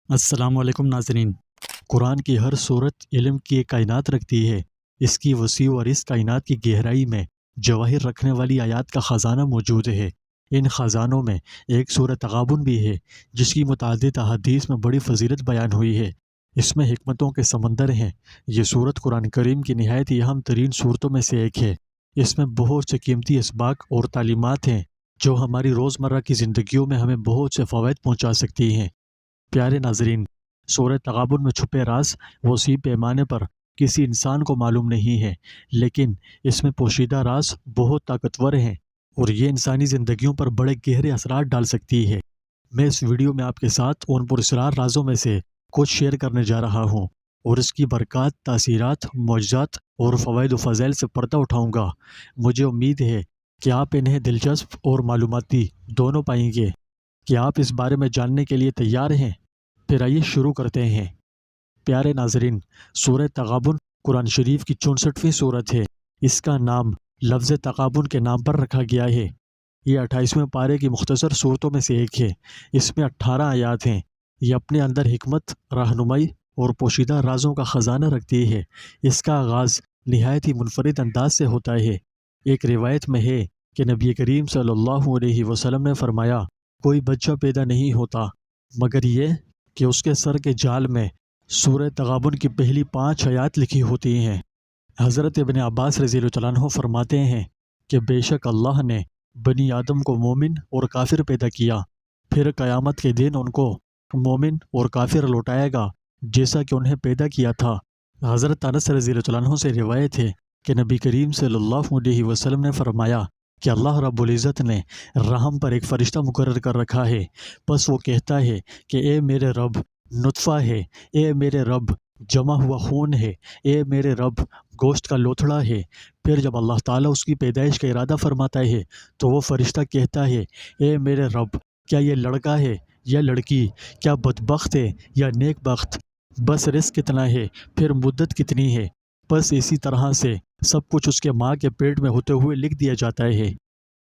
السلام علیکم ناظرین۔ قرآن کی ہر صورت علم کی ایک کائنات رکھتی ہے۔ اس کی وسیع اور اس کائنات کی گہرائی میں جواہر رکھنے والی آیات کا خزانہ موجود ہے۔ ان خزانوں میں ایک سورۃ تغابن بھی ہے جس کی متعدد احادیث میں بڑی فضیلت بیان ہوئی ہے۔ اس میں حکمتوں کے سمندر ہیں۔ یہ سورت قرآن کریم کی نہایت ہی اہم ترین صورتوں میں سے ایک ہے۔ اس میں بہت سے قیمتی اسباق اور تعلیمات ہیں جو ہماری روزمرہ کی زندگیوں میں ہمیں بہت سے فوائد پہنچا سکتی ہیں۔ پیارے ناظرین، سورۃ تغابن میں چھپے راز وسیع پیمانے پر کسی انسان کو معلوم نہیں ہے، لیکن اس میں پوشیدہ راز بہت طاقتور ہیں اور یہ انسانی زندگیوں پر بڑے گہرے اثرات ڈال سکتی ہے۔ میں اس ویڈیو میں آپ کے ساتھ ان پراسرار رازوں میں سے کچھ شیئر کرنے جا رہا ہوں اور اس کی برکات، تاثیرات، معجزات اور فوائد و فضائل سے پردہ اٹھاؤں گا۔ مجھے امید ہے کہ آپ انہیں دلچسپ اور معلوماتی دونوں پائیں گے۔ کیا آپ اس بارے میں جاننے کے لیے تیار ہیں؟ پھر آئیے شروع کرتے ہیں۔ پیارے ناظرین، سورہ تغابن قرآن شریف کی 64ویں سورت ہے۔ اس کا نام لفظ تغابن کے نام پر رکھا گیا ہے۔ یہ 28ویں پارے کی مختصر صورتوں میں سے ایک ہے۔ اس میں 18 آیات ہیں۔ یہ اپنے اندر حکمت، رہنمائی اور پوشیدہ رازوں کا خزانہ رکھتی ہے۔ اس کا آغاز نہایت ہی منفرد انداز سے ہوتا ہے۔ ایک روایت میں ہے کہ نبی کریم صلی اللہ علیہ وسلم نے فرمایا، کوئی بچہ پیدا نہیں ہوتا مگر یہ کہ اس کے سر کے جال میں سورہ تغابن کی پہلی 5 آیات لکھی ہوتی ہیں۔ حضرت ابن عباس رضی اللہ عنہ فرماتے ہیں کہ بے شک اللہ نے بنی آدم کو مومن اور کافر پیدا کیا، پھر قیامت کے دن ان کو مومن اور کافر لوٹائے گا جیسا کہ انہیں پیدا کیا تھا۔ حضرت انس رضی اللہ عنہ سے روایت ہے کہ نبی کریم صلی اللہ علیہ وسلم نے فرمایا کہ اللہ رب العزت نے رحم پر ایک فرشتہ مقرر کر رکھا ہے، بس وہ کہتا ہے کہ اے میرے رب نطفہ ہے، اے میرے رب جمع ہوا خون ہے، اے میرے رب گوشت کا لوتھڑا ہے۔ پھر جب اللہ تعالیٰ اس کی پیدائش کا ارادہ فرماتا ہے تو وہ فرشتہ کہتا ہے، اے میرے رب کیا یہ لڑکا ہے یا لڑکی، کیا بدبخت ہے یا نیک بخت، بس رزق کتنا ہے، پھر مدت کتنی ہے۔ بس اسی طرح سے سب کچھ اس کے ماں کے پیٹ میں ہوتے ہوئے لکھ دیا جاتا ہے۔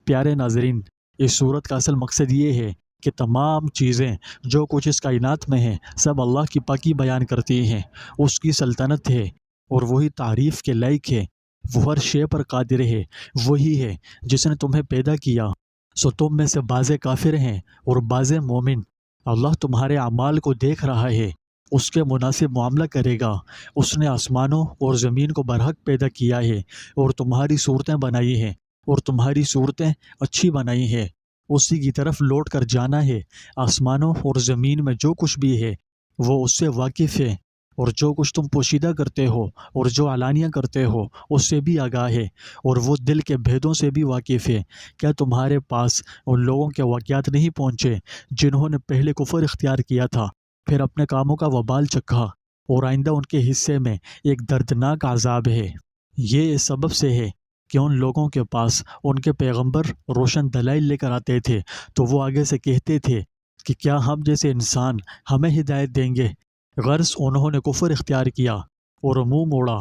پیارے ناظرین، اس صورت کا اصل مقصد یہ ہے کہ تمام چیزیں جو کچھ اس کائنات میں ہیں سب اللہ کی پاکی بیان کرتی ہیں۔ اس کی سلطنت ہے اور وہی تعریف کے لائق ہے۔ وہ ہر شے پر قادر ہے۔ وہی ہے جس نے تمہیں پیدا کیا، سو تم میں سے بعض کافر ہیں اور بعض مومن۔ اللہ تمہارے اعمال کو دیکھ رہا ہے، اس کے مناسب معاملہ کرے گا۔ اس نے آسمانوں اور زمین کو برحق پیدا کیا ہے اور تمہاری صورتیں بنائی ہیں اور تمہاری صورتیں اچھی بنائی ہیں۔ اسی کی طرف لوٹ کر جانا ہے۔ آسمانوں اور زمین میں جو کچھ بھی ہے وہ اس سے واقف ہے، اور جو کچھ تم پوشیدہ کرتے ہو اور جو علانیہ کرتے ہو اس سے بھی آگاہ ہے، اور وہ دل کے بھیدوں سے بھی واقف ہے۔ کیا تمہارے پاس ان لوگوں کے واقعات نہیں پہنچے جنہوں نے پہلے کفر اختیار کیا تھا، پھر اپنے کاموں کا وبال چکھا، اور آئندہ ان کے حصے میں ایک دردناک عذاب ہے۔ یہ اس سبب سے ہے کہ ان لوگوں کے پاس ان کے پیغمبر روشن دلائل لے کر آتے تھے تو وہ آگے سے کہتے تھے کہ کیا ہم جیسے انسان ہمیں ہدایت دیں گے۔ غرض انہوں نے کفر اختیار کیا اور منہ موڑا،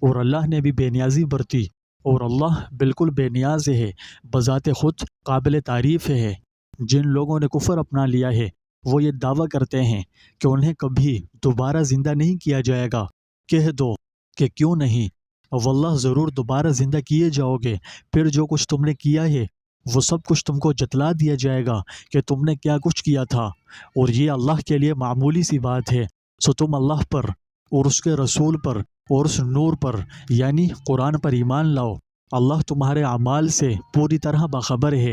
اور اللہ نے بھی بے نیازی برتی، اور اللہ بالکل بے نیاز ہے، بذات خود قابل تعریف ہے۔ جن لوگوں نے کفر اپنا لیا ہے وہ یہ دعویٰ کرتے ہیں کہ انہیں کبھی دوبارہ زندہ نہیں کیا جائے گا۔ کہہ دو کہ کیوں نہیں، واللہ ضرور دوبارہ زندہ کیے جاؤ گے، پھر جو کچھ تم نے کیا ہے وہ سب کچھ تم کو جتلا دیا جائے گا کہ تم نے کیا کچھ کیا تھا، اور یہ اللہ کے لیے معمولی سی بات ہے۔ سو تم اللہ پر اور اس کے رسول پر اور اس نور پر یعنی قرآن پر ایمان لاؤ۔ اللہ تمہارے اعمال سے پوری طرح باخبر ہے،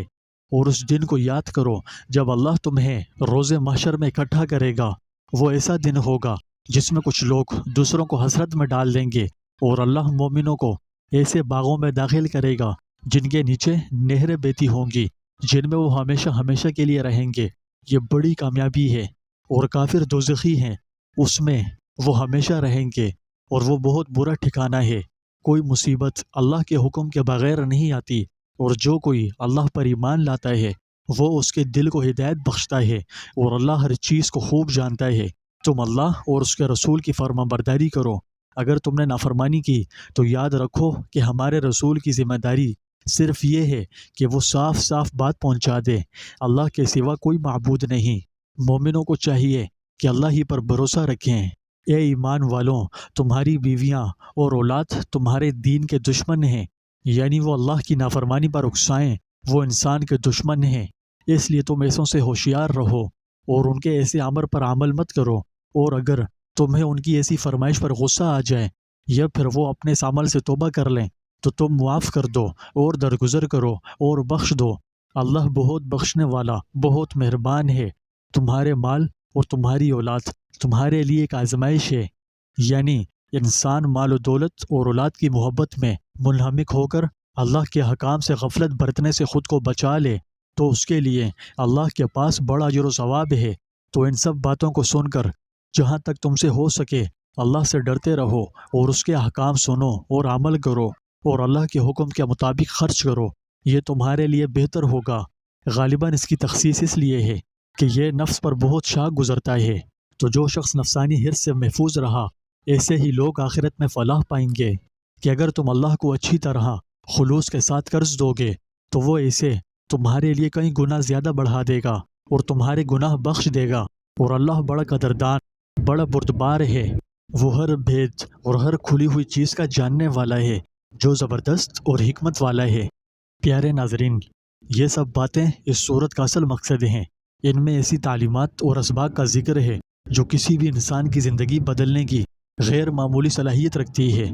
اور اس دن کو یاد کرو جب اللہ تمہیں روز محشر میں اکٹھا کرے گا۔ وہ ایسا دن ہوگا جس میں کچھ لوگ دوسروں کو حسرت میں ڈال دیں گے، اور اللہ مومنوں کو ایسے باغوں میں داخل کرے گا جن کے نیچے نہریں بہتی ہوں گی، جن میں وہ ہمیشہ ہمیشہ کے لیے رہیں گے۔ یہ بڑی کامیابی ہے۔ اور کافر دوزخی ہیں، اس میں وہ ہمیشہ رہیں گے، اور وہ بہت برا ٹھکانہ ہے۔ کوئی مصیبت اللہ کے حکم کے بغیر نہیں آتی، اور جو کوئی اللہ پر ایمان لاتا ہے وہ اس کے دل کو ہدایت بخشتا ہے، اور اللہ ہر چیز کو خوب جانتا ہے۔ تم اللہ اور اس کے رسول کی فرما برداری کرو۔ اگر تم نے نافرمانی کی تو یاد رکھو کہ ہمارے رسول کی ذمہ داری صرف یہ ہے کہ وہ صاف صاف بات پہنچا دے۔ اللہ کے سوا کوئی معبود نہیں۔ مومنوں کو چاہیے کہ اللہ ہی پر بھروسہ رکھیں۔ اے ایمان والوں، تمہاری بیویاں اور اولاد تمہارے دین کے دشمن ہیں، یعنی وہ اللہ کی نافرمانی پر اکسائیں، وہ انسان کے دشمن ہیں۔ اس لیے تم ایسوں سے ہوشیار رہو اور ان کے ایسے امر پر عمل مت کرو، اور اگر تمہیں ان کی ایسی فرمائش پر غصہ آ جائے یا پھر وہ اپنے اس عمل سے توبہ کر لیں تو تم معاف کر دو اور درگزر کرو اور بخش دو۔ اللہ بہت بخشنے والا، بہت مہربان ہے۔ تمہارے مال اور تمہاری اولاد تمہارے لیے ایک آزمائش ہے، یعنی انسان مال و دولت اور اولاد کی محبت میں منہمک ہو کر اللہ کے حکام سے غفلت برتنے سے خود کو بچا لے تو اس کے لیے اللہ کے پاس بڑا اجر و ثواب ہے۔ تو ان سب باتوں کو سن کر جہاں تک تم سے ہو سکے اللہ سے ڈرتے رہو اور اس کے احکام سنو اور عمل کرو اور اللہ کے حکم کے مطابق خرچ کرو، یہ تمہارے لیے بہتر ہوگا۔ غالباً اس کی تخصیص اس لیے ہے کہ یہ نفس پر بہت شاق گزرتا ہے، تو جو شخص نفسانی حرص سے محفوظ رہا ایسے ہی لوگ آخرت میں فلاح پائیں گے کہ اگر تم اللہ کو اچھی طرح خلوص کے ساتھ قرض دو گے تو وہ اسے تمہارے لیے کئی گنا زیادہ بڑھا دے گا اور تمہارے گناہ بخش دے گا، اور اللہ بڑا قدردان، بڑا بردبار ہے۔ وہ ہر بھید اور ہر کھلی ہوئی چیز کا جاننے والا ہے، جو زبردست اور حکمت والا ہے۔ پیارے ناظرین، یہ سب باتیں اس صورت کا اصل مقصد ہیں۔ ان میں ایسی تعلیمات اور اسباق کا ذکر ہے جو کسی بھی انسان کی زندگی بدلنے کی غیر معمولی صلاحیت رکھتی ہے۔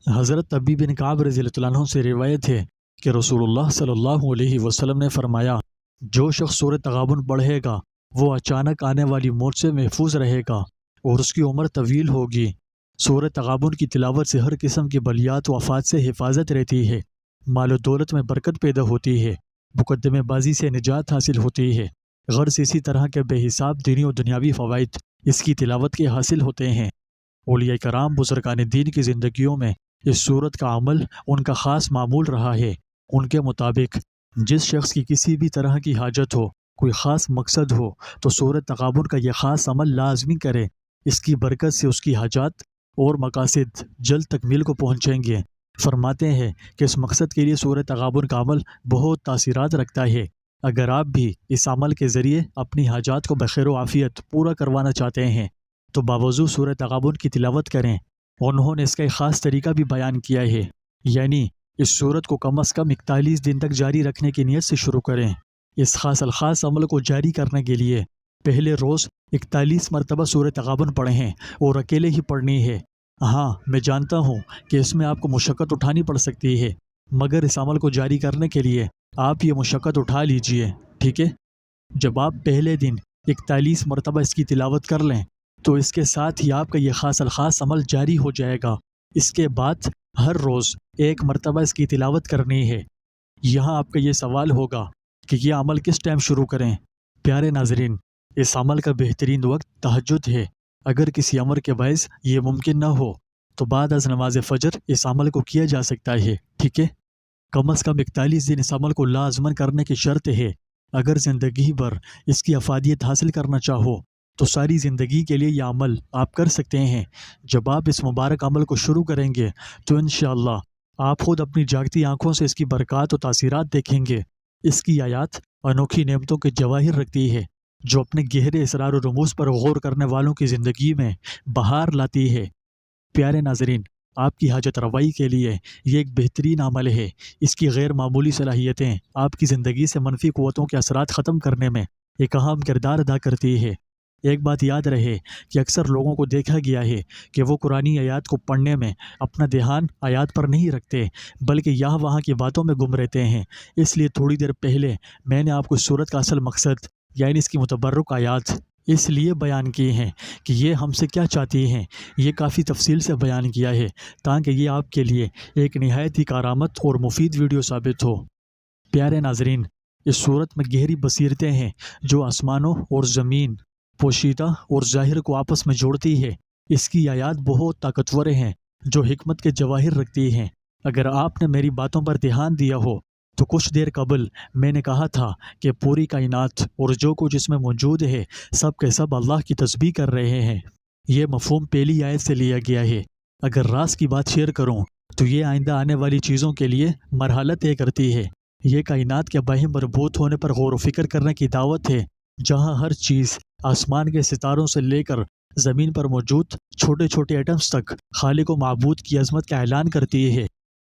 حضرت ابی بن کعب رضی اللہ عنہ سے روایت ہے کہ رسول اللہ صلی اللہ علیہ وسلم نے فرمایا، جو شخص سورۃ تغابن پڑھے گا وہ اچانک آنے والی موت سے محفوظ رہے گا اور اس کی عمر طویل ہوگی۔ سورۃ تغابن کی تلاوت سے ہر قسم کی بلیات و آفات سے حفاظت رہتی ہے، مال و دولت میں برکت پیدا ہوتی ہے، مقدمے بازی سے نجات حاصل ہوتی ہے۔ غرض اسی طرح کے بے حساب دینی و دنیاوی فوائد اس کی تلاوت کے حاصل ہوتے ہیں۔ اولیاء کرام بزرگان دین کی زندگیوں میں اس صورت کا عمل ان کا خاص معمول رہا ہے۔ ان کے مطابق جس شخص کی کسی بھی طرح کی حاجت ہو، کوئی خاص مقصد ہو، تو سورۃ تغابن کا یہ خاص عمل لازمی کرے۔ اس کی برکت سے اس کی حاجات اور مقاصد جلد تکمیل کو پہنچیں گے۔ فرماتے ہیں کہ اس مقصد کے لیے سورۃ تغابن کا عمل بہت تاثیرات رکھتا ہے۔ اگر آپ بھی اس عمل کے ذریعے اپنی حاجات کو بخیر و عافیت پورا کروانا چاہتے ہیں تو باوضو سورۃ تغابن کی تلاوت کریں۔ انہوں نے اس کا ایک خاص طریقہ بھی بیان کیا ہے، یعنی اس سورت کو کم از کم 41 دن تک جاری رکھنے کی نیت سے شروع کریں۔ اس خاص الخاص عمل کو جاری کرنے کے لیے پہلے روز 41 مرتبہ سورۃ تغابن پڑھیں اور اکیلے ہی پڑھنی ہے۔ ہاں، میں جانتا ہوں کہ اس میں آپ کو مشقت اٹھانی پڑ سکتی ہے، مگر اس عمل کو جاری کرنے کے لیے آپ یہ مشقت اٹھا لیجئے، ٹھیک ہے؟ جب آپ پہلے دن 41 مرتبہ اس کی تلاوت کر لیں تو اس کے ساتھ ہی آپ کا یہ خاص الخاص عمل جاری ہو جائے گا۔ اس کے بعد ہر روز 1 مرتبہ اس کی تلاوت کرنی ہے۔ یہاں آپ کا یہ سوال ہوگا کہ یہ عمل کس ٹائم شروع کریں؟ پیارے ناظرین، اس عمل کا بہترین وقت تہجد ہے۔ اگر کسی امر کے باعث یہ ممکن نہ ہو تو بعد از نماز فجر اس عمل کو کیا جا سکتا ہے، ٹھیک ہے؟ کم از کم 41 دن اس عمل کو لازماً کرنے کی شرط ہے۔ اگر زندگی بھر اس کی افادیت حاصل کرنا چاہو تو ساری زندگی کے لیے یہ عمل آپ کر سکتے ہیں۔ جب آپ اس مبارک عمل کو شروع کریں گے تو انشاءاللہ آپ خود اپنی جاگتی آنکھوں سے اس کی برکات و تاثیرات دیکھیں گے۔ اس کی آیات انوکھی نعمتوں کے جواہر رکھتی ہے جو اپنے گہرے اسرار و رموز پر غور کرنے والوں کی زندگی میں بہار لاتی ہے۔ پیارے ناظرین، آپ کی حاجت روائی کے لیے یہ ایک بہترین عمل ہے۔ اس کی غیر معمولی صلاحیتیں آپ کی زندگی سے منفی قوتوں کے اثرات ختم کرنے میں ایک اہم کردار ادا کرتی ہے۔ ایک بات یاد رہے کہ اکثر لوگوں کو دیکھا گیا ہے کہ وہ قرآنی آیات کو پڑھنے میں اپنا دھیان آیات پر نہیں رکھتے بلکہ یہاں وہاں کی باتوں میں گم رہتے ہیں۔ اس لیے تھوڑی دیر پہلے میں نے آپ کو اس سورت کا اصل مقصد یعنی اس کی متبرک آیات اس لیے بیان کی ہیں کہ یہ ہم سے کیا چاہتی ہیں، یہ کافی تفصیل سے بیان کیا ہے تاکہ یہ آپ کے لیے ایک نہایت ہی کارآمد اور مفید ویڈیو ثابت ہو۔ پیارے ناظرین، اس سورت میں گہری بصیرتیں ہیں جو آسمانوں اور زمین، پوشیدہ اور ظاہر کو آپس میں جوڑتی ہے۔ اس کی آیات بہت طاقتور ہیں جو حکمت کے جواہر رکھتی ہیں۔ اگر آپ نے میری باتوں پر دھیان دیا ہو تو کچھ دیر قبل میں نے کہا تھا کہ پوری کائنات اور جو کچھ اس میں موجود ہے سب کے سب اللہ کی تسبیح کر رہے ہیں۔ یہ مفہوم پہلی آیت سے لیا گیا ہے۔ اگر راز کی بات شیئر کروں تو یہ آئندہ آنے والی چیزوں کے لیے مرحلہ طے کرتی ہے۔ یہ کائنات کے باہم مربوط ہونے پر غور و فکر کرنے کی دعوت ہے، جہاں ہر چیز آسمان کے ستاروں سے لے کر زمین پر موجود چھوٹے چھوٹے ایٹمز تک خالق و معبود کی عظمت کا اعلان کرتی ہے۔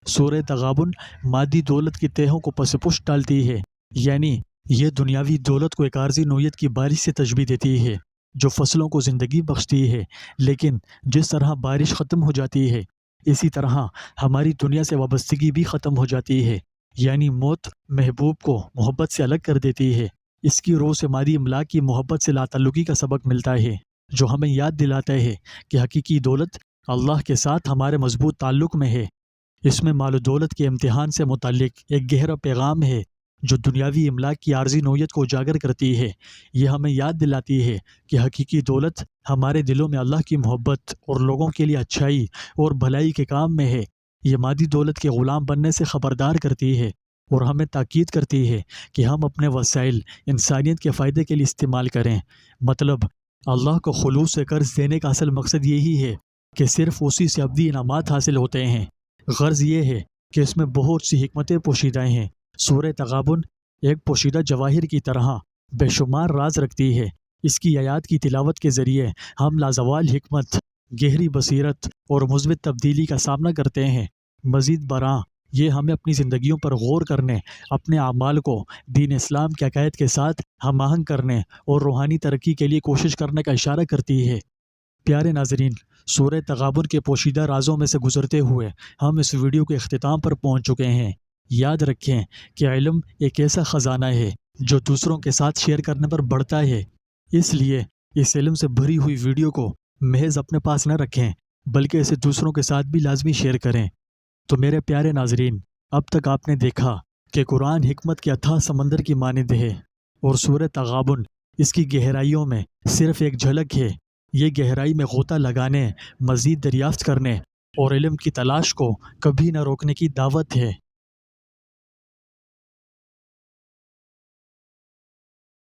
سورہ تغابن مادی دولت کی تہوں کو پس پش ڈالتی ہے، یعنی یہ دنیاوی دولت کو ایک عارضی نوعیت کی بارش سے تشبیہ دیتی ہے جو فصلوں کو زندگی بخشتی ہے، لیکن جس طرح بارش ختم ہو جاتی ہے اسی طرح ہماری دنیا سے وابستگی بھی ختم ہو جاتی ہے، یعنی موت محبوب کو محبت سے الگ کر دیتی ہے۔ اس کی روح سے مادی املاک کی محبت سے لاتعلقی کا سبق ملتا ہے، جو ہمیں یاد دلاتا ہے کہ حقیقی دولت اللہ کے ساتھ ہمارے مضبوط تعلق میں ہے۔ اس میں مال و دولت کے امتحان سے متعلق ایک گہرا پیغام ہے جو دنیاوی املاک کی عارضی نوعیت کو اجاگر کرتی ہے۔ یہ ہمیں یاد دلاتی ہے کہ حقیقی دولت ہمارے دلوں میں اللہ کی محبت اور لوگوں کے لیے اچھائی اور بھلائی کے کام میں ہے۔ یہ مادی دولت کے غلام بننے سے خبردار کرتی ہے اور ہمیں تاکید کرتی ہے کہ ہم اپنے وسائل انسانیت کے فائدے کے لیے استعمال کریں۔ مطلب اللہ کو خلوص سے قرض دینے کا اصل مقصد یہی ہے کہ صرف اسی سے ابدی انعامات حاصل ہوتے ہیں۔ غرض یہ ہے کہ اس میں بہت سی حکمتیں پوشیدہ ہیں۔ سورہ تغابن ایک پوشیدہ جواہر کی طرح بے شمار راز رکھتی ہے۔ اس کی آیات کی تلاوت کے ذریعے ہم لازوال حکمت، گہری بصیرت اور مثبت تبدیلی کا سامنا کرتے ہیں۔ مزید برآں یہ ہمیں اپنی زندگیوں پر غور کرنے، اپنے اعمال کو دین اسلام کے عقائد کے ساتھ ہم آہنگ کرنے اور روحانی ترقی کے لیے کوشش کرنے کا اشارہ کرتی ہے۔ پیارے ناظرین، سورہ تغابن کے پوشیدہ رازوں میں سے گزرتے ہوئے ہم اس ویڈیو کے اختتام پر پہنچ چکے ہیں۔ یاد رکھیں کہ علم ایک ایسا خزانہ ہے جو دوسروں کے ساتھ شیئر کرنے پر بڑھتا ہے، اس لیے اس علم سے بھری ہوئی ویڈیو کو محض اپنے پاس نہ رکھیں بلکہ اسے دوسروں کے ساتھ بھی لازمی شیئر کریں۔ تو میرے پیارے ناظرین، اب تک آپ نے دیکھا کہ قرآن حکمت کے اتھاہ سمندر کی مانند ہے اور سورہ تغابن اس کی گہرائیوں میں صرف ایک جھلک ہے۔ یہ گہرائی میں غوطہ لگانے، مزید دریافت کرنے اور علم کی تلاش کو کبھی نہ روکنے کی دعوت ہے۔